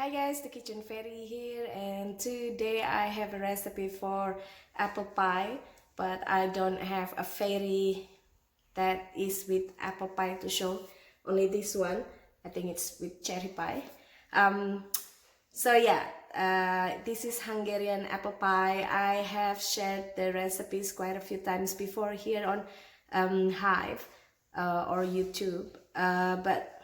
Hi guys, the Kitchen Fairy here, and today I have a recipe for apple pie, but I don't have a fairy that is with apple pie to show, only this one. I think it's with cherry pie. So yeah, this is Hungarian apple pie. I have shared the recipes quite a few times before here on Hive or YouTube, but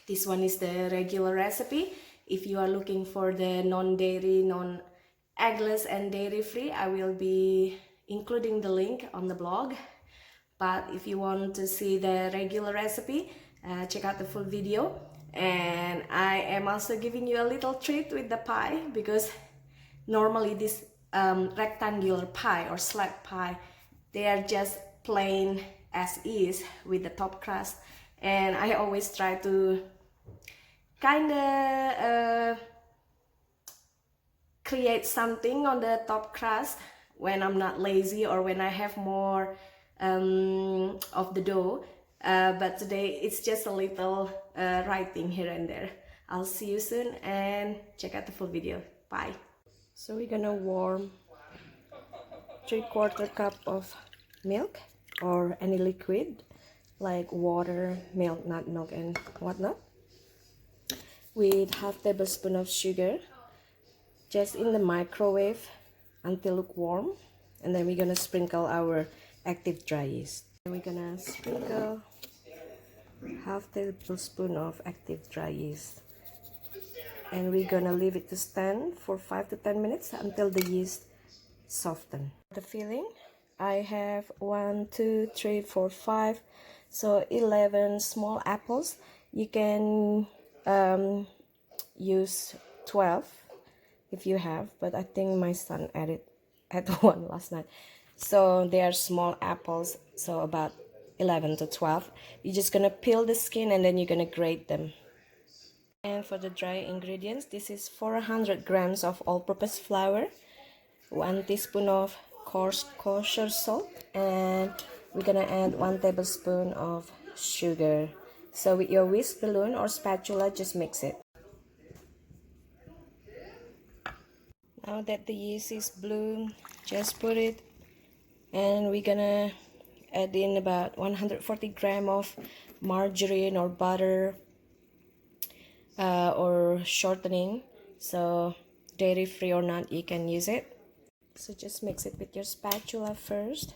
this one is the regular recipe. If you are looking for the non-dairy, non-eggless and dairy-free, I will be including the link on the blog. But if you want to see the regular recipe, check out the full video. And I am also giving you a little treat with the pie, because normally this rectangular pie or slab pie, they are just plain as is with the top crust. And I always try to kind of create something on the top crust when I'm not lazy or when I have more of the dough. But today it's just a little writing here and there. I'll see you soon and check out the full video. Bye. So we're gonna warm 3/4 cup of milk or any liquid like water, milk, nut milk and whatnot, with half tablespoon of sugar, just in the microwave until lukewarm. And then we're gonna sprinkle our active dry yeast. And we're gonna sprinkle half tablespoon of active dry yeast, and we're gonna leave it to stand for 5 to 10 minutes until the yeast soften. The filling, I have 1, 2, 3, 4, 5, so 11 small apples. You can use 12 if you have, but I think my son added one last night, so they are small apples, so about 11 to 12. You're just gonna peel the skin and then you're gonna grate them. And for the dry ingredients, this is 400 grams of all-purpose flour, 1 teaspoon of coarse kosher salt, and we're gonna add 1 tablespoon of sugar. So with your whisk balloon or spatula, just mix it. Now that the yeast is blue, just put it, and we're gonna add in about 140 grams of margarine or butter or shortening, so dairy free or not, you can use it. So just mix it with your spatula first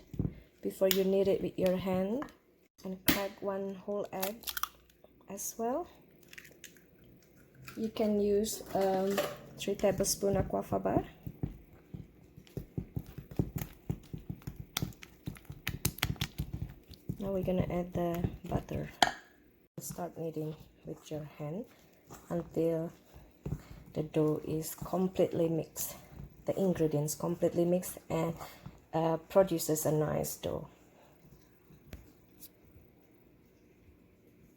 before you knead it with your hand, and crack 1 whole egg as well. You can use 3 tablespoons aquafaba. Now we're gonna add the butter. Start kneading with your hand until the dough is completely mixed, the ingredients completely mixed, and produces a nice dough.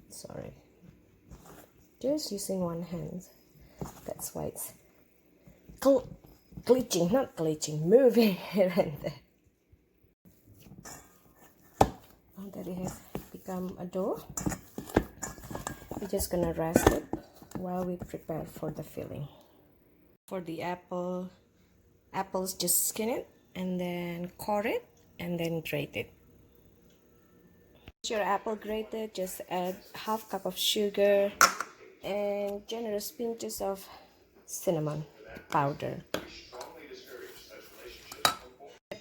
Sorry, just using one hand, that's why it's glitching, not glitching, moving here and there. Now that it has become a dough, we're just gonna rest it while we prepare for the filling. For the apples, just skin it and then core it and then grate it. Your apple grated, just add half cup of sugar and generous pinches of cinnamon powder.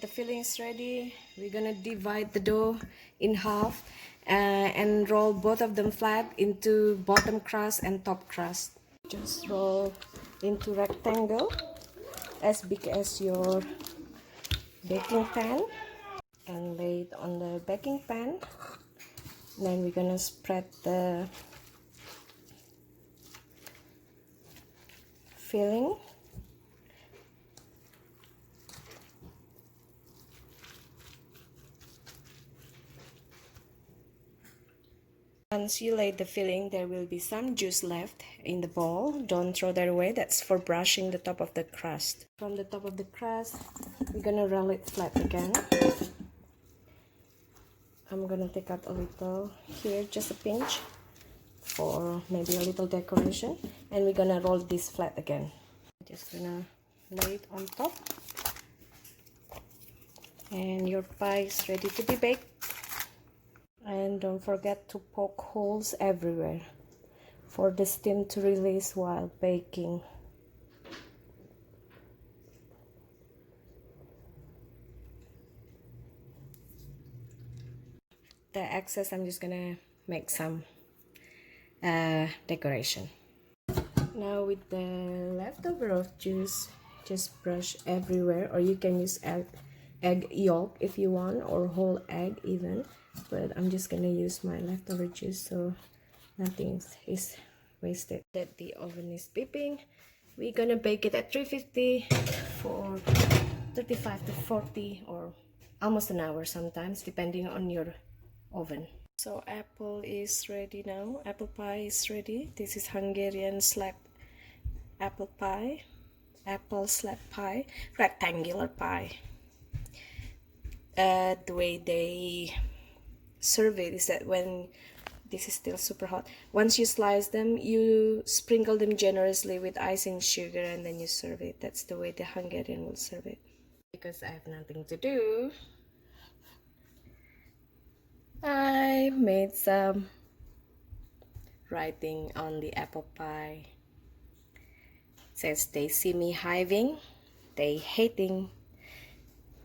The filling is ready. We're gonna divide the dough in half and roll both of them flat into bottom crust and top crust. Just roll into rectangle as big as your baking pan and lay it on the baking pan. Then we're gonna spread the filling. Once you lay the filling, there will be some juice left in the bowl. Don't throw that away, that's for brushing the top of the crust. From the top of the crust, we're gonna roll it flat again. I'm gonna take out a little here, just a pinch, for maybe a little decoration. And we're gonna roll this flat again. Just gonna lay it on top. And your pie is ready to be baked. And don't forget to poke holes everywhere for the steam to release while baking. The excess, I'm just gonna make some decoration. Now with the leftover of juice, just brush everywhere, or you can use egg yolk if you want, or whole egg even, but I'm just gonna use my leftover juice so nothing is wasted. That the oven is beeping. We're gonna bake it at 350 for 35 to 40 or almost an hour sometimes, depending on your oven. So apple is ready now. Apple pie is ready. This is Hungarian slab apple pie, apple slab pie, rectangular pie. The way they serve it is that when this is still super hot, once you slice them, you sprinkle them generously with icing sugar and then you serve it. That's the way the Hungarian will serve it. Because I have nothing to do, I made some writing on the apple pie. It says, they see me hiving, they hating.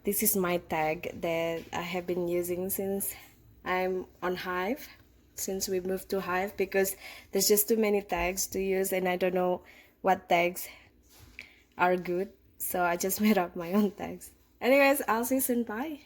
This is my tag that I have been using since I'm on Hive, since we moved to Hive, because there's just too many tags to use and I don't know what tags are good, so I just made up my own tags. Anyways, I'll see you soon. Bye.